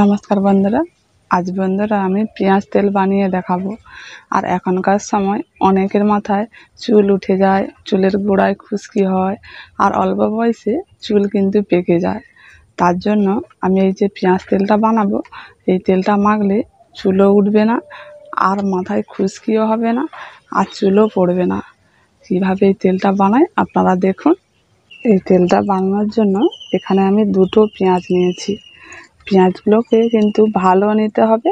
নমস্কার বন্ধুরা, আজ বন্ধুরা আমি পেঁয়াজ তেল বানিয়ে দেখাবো। আর এখনকার সময় অনেকের মাথায় চুল উঠে যায়, চুলের গোড়ায় খুশকি হয়, আর অল্প বয়সে চুল কিন্তু পেকে যায়। তার জন্য আমি এই যে পেঁয়াজ তেলটা বানাবো, এই তেলটা মাখলে চুলও উঠবে না, আর মাথায় খুশকিও হবে না, আর চুলও পড়বে না। কীভাবে এই তেলটা বানাই আপনারা দেখুন। এই তেলটা বানানোর জন্য এখানে আমি দুটো পেঁয়াজ নিয়েছি। পেঁয়াজগুলোকে কিন্তু ভালো নিতে হবে,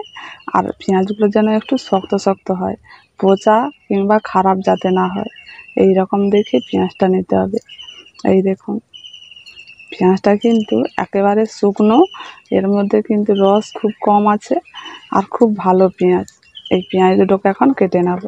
আর পেঁয়াজগুলো যেন একটু শক্ত শক্ত হয়, পচা কিংবা খারাপ যাতে না হয়, এই রকম দেখে পেঁয়াজটা নিতে হবে। এই দেখুন, পেঁয়াজটা কিন্তু একেবারে শুকনো, এর মধ্যে কিন্তু রস খুব কম আছে, আর খুব ভালো পেঁয়াজ। এই পেঁয়াজ দুটোকে এখন কেটে নেব।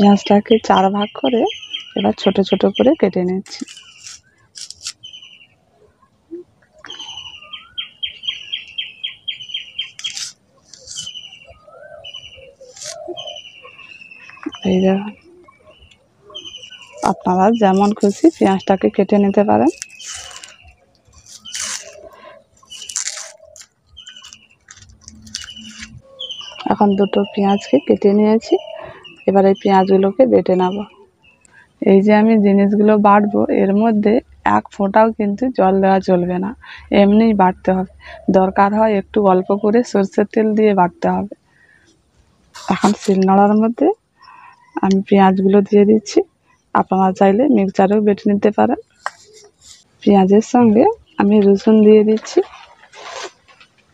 পেঁয়াজটাকে 4 ভাগ করে এবার ছোট ছোট করে কেটে নিচ্ছি। এই দেখুন, আপনারা যেমন খুশি পেঁয়াজটাকে কেটে নিতে পারেন। এখন দুটো পেঁয়াজকে কেটে নিয়েছি, এবার এই পেঁয়াজগুলোকে বেটে নেব। এই যে আমি জিনিসগুলো বাটবো, এর মধ্যে এক ফোঁটাও কিন্তু জল দেওয়া চলবে না, এমনিই বাটতে হবে। দরকার হয় একটু অল্প করে সরষের তেল দিয়ে বাটতে হবে। এখন শিলনোড়ার মধ্যে আমি পেঁয়াজগুলো দিয়ে দিচ্ছি, আপনারা চাইলে মিক্সচারেও বেটে নিতে পারেন। পেঁয়াজের সঙ্গে আমি রসুন দিয়ে দিচ্ছি।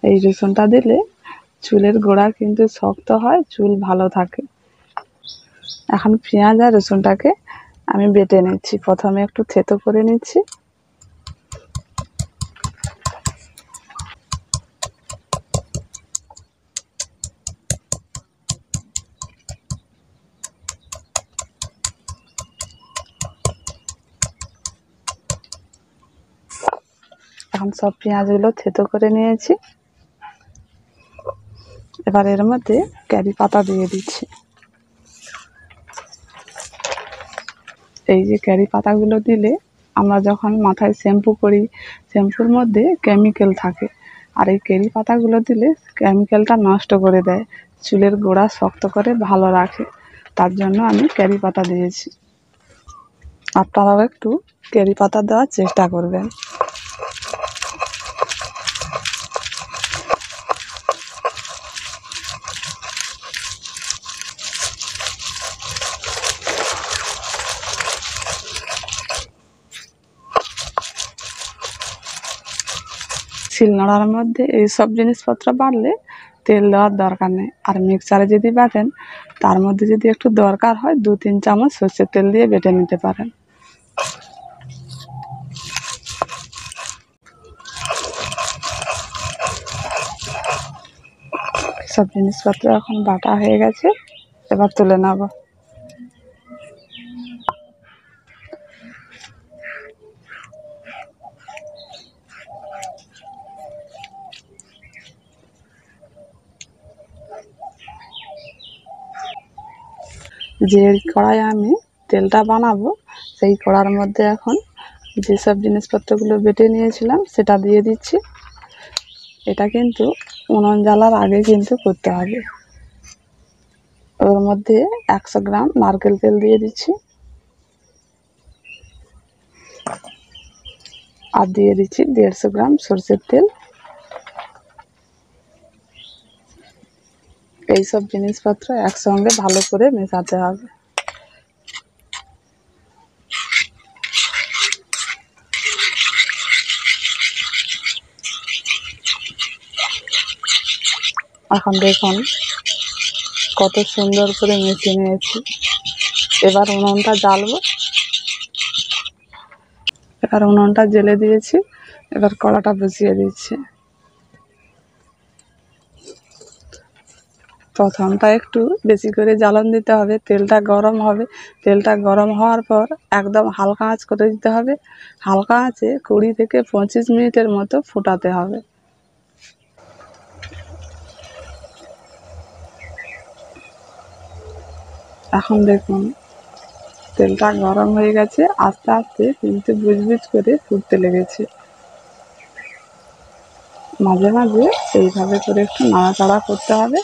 এই রসুনটা দিলে চুলের গোড়া কিন্তু শক্ত হয়, চুল ভালো থাকে। এখন পেঁয়াজ আর রসুনটাকে আমি বেটে নিচ্ছি। প্রথমে একটু থেতো করে নিচ্ছি। এখন সব পেঁয়াজগুলো থেতো করে নিয়েছি। এবার এর মধ্যে কারি পাতা দিয়ে দিচ্ছি। এই যে কারি পাতাগুলো দিলে আমরা যখন মাথায় শ্যাম্পু করি, শ্যাম্পুর মধ্যে কেমিক্যাল থাকে, আর এই কারি পাতাগুলো দিলে কেমিক্যালটা নষ্ট করে দেয়, চুলের গোড়া শক্ত করে ভালো রাখে। তার জন্য আমি কারি পাতা দিয়েছি। আপনারাও একটু কারি পাতা দেওয়ার চেষ্টা করবেন। শিলনোড়ার মধ্যে এইসব জিনিসপত্র বাটলে তেল দেওয়ার দরকার নেই, আর মিক্সারে যদি বাটেন তার মধ্যে যদি একটু দরকার হয় 2-3 চামচ সর্ষের তেল দিয়ে বেটে নিতে পারেন। সব জিনিসপত্র এখন বাটা হয়ে গেছে, এবার তুলে নেব। যে কড়াই আমি তেলটা বানাবো, সেই কড়ার মধ্যে এখন যেসব জিনিসপত্রগুলো বেটে নিয়েছিলাম সেটা দিয়ে দিচ্ছি। এটা কিন্তু উনুন জ্বালার আগে কিন্তু করতে হবে। ওর মধ্যে 100 গ্রাম নারকেল তেল দিয়ে দিচ্ছি, আর দিয়ে দিচ্ছি 150 গ্রাম সরষের তেল। এইসব জিনিসপত্র একসঙ্গে ভালো করে মেশাতে হবে। এখন দেখুন কত সুন্দর করে মিশিয়ে নিয়েছি। এবার উনুনটা জ্বালবো। এবার উনুনটা জ্বেলে দিয়েছি, এবার কড়াটা বসিয়ে দিচ্ছি। প্রথমটা একটু বেশি করে জ্বালন দিতে হবে, তেলটা গরম হবে। তেলটা গরম হওয়ার পর একদম হালকা আঁচ করে দিতে হবে। হালকা আঁচে 20 থেকে 25 মিনিটের মতো ফোটাতে হবে। এখন দেখুন তেলটা গরম হয়ে গেছে, আস্তে আস্তে কিন্তু বুজবুজ করে ফুটতে লেগেছে। মাঝে মাঝে এইভাবে করে একটু নাড়াচাড়া করতে হবে।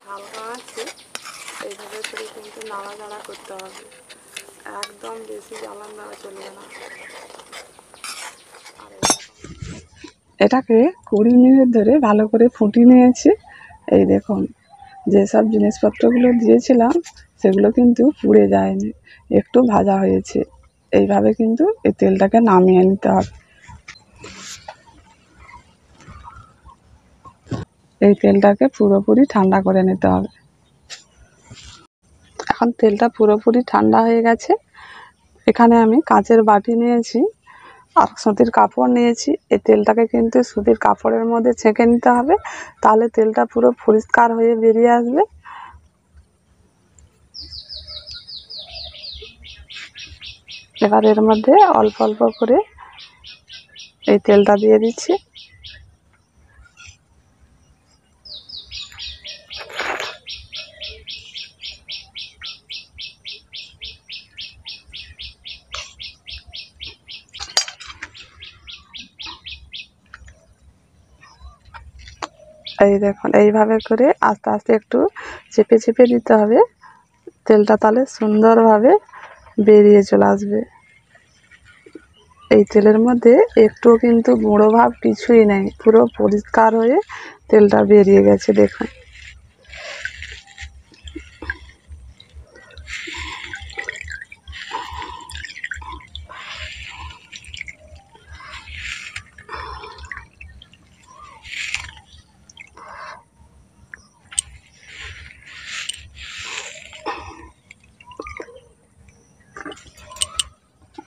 হালকা আছে এইভাবে করে কিন্তু নাড়াচাড়া করতে হবে, একদম বেশি জ্বালান দেওয়া চলবে না। এটাকে 20 মিনিট ধরে ভালো করে ফুটিয়ে নিয়েছি। এই দেখুন যেসব জিনিসপত্রগুলো দিয়েছিলাম সেগুলো কিন্তু পুড়ে যায়নি, একটু ভাজা হয়েছে। এইভাবে কিন্তু এই তেলটাকে নামিয়ে নিতে হবে। এই তেলটাকে পুরোপুরি ঠান্ডা করে নিতে হবে। এখন তেলটা পুরোপুরি ঠান্ডা হয়ে গেছে। এখানে আমি কাঁচের বাটি নিয়েছি আর সুতির কাপড় নিয়েছি। এই তেলটাকে কিন্তু সুতির কাপড়ের মধ্যে ছেঁকে নিতে হবে, তাহলে তেলটা পুরো পরিষ্কার হয়ে বেরিয়ে আসবে। এবার এর মধ্যে অল্প অল্প করে এই তেলটা দিয়ে দিচ্ছি। এই দেখুন এইভাবে করে আস্তে আস্তে একটু চেপে চেপে দিতে হবে, তেলটা তাহলে সুন্দরভাবে বেরিয়ে চলে আসবে। এই তেলের মধ্যে একটুও কিন্তু গুঁড়ো ভাব কিছুই নেই, পুরো পরিষ্কার হয়ে তেলটা বেরিয়ে গেছে দেখুন।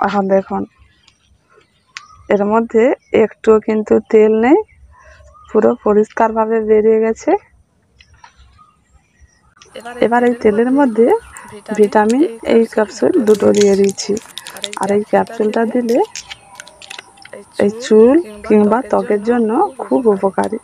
এখন দেখুন এর মধ্যে একটুও কিন্তু তেল নেই, পুরো পরিষ্কারভাবে বেরিয়ে গেছে। এবার এই তেলের মধ্যে ভিটামিন এই ক্যাপসুল দুটো দিয়ে দিচ্ছি। আর এই ক্যাপসুলটা দিলে এই চুল কিংবা ত্বকের জন্য খুব উপকারী।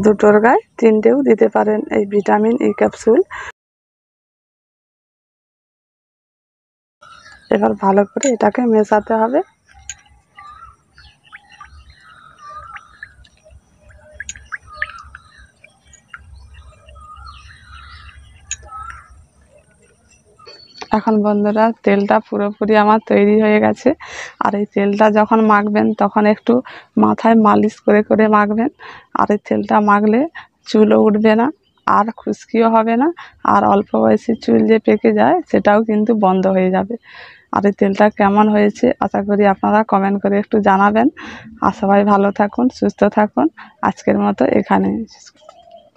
দুটোর গায়ে 3টেও দিতে পারেন এই ভিটামিন ই ক্যাপসুল। এবার ভালো করে এটাকে মেশাতে হবে। এখন বন্ধুরা তেলটা পুরোপুরি আমার তৈরি হয়ে গেছে। আর এই তেলটা যখন মাখবেন তখন একটু মাথায় মালিশ করে করে মাখবেন। আর এই তেলটা মাখলে চুলও উঠবে না, আর খুশকিও হবে না, আর অল্প বয়সী চুল যে পেকে যায় সেটাও কিন্তু বন্ধ হয়ে যাবে। আর এই তেলটা কেমন হয়েছে আশা করি আপনারা কমেন্ট করে একটু জানাবেন। আর সবাই ভালো থাকুন, সুস্থ থাকুন। আজকের মতো এখানেই।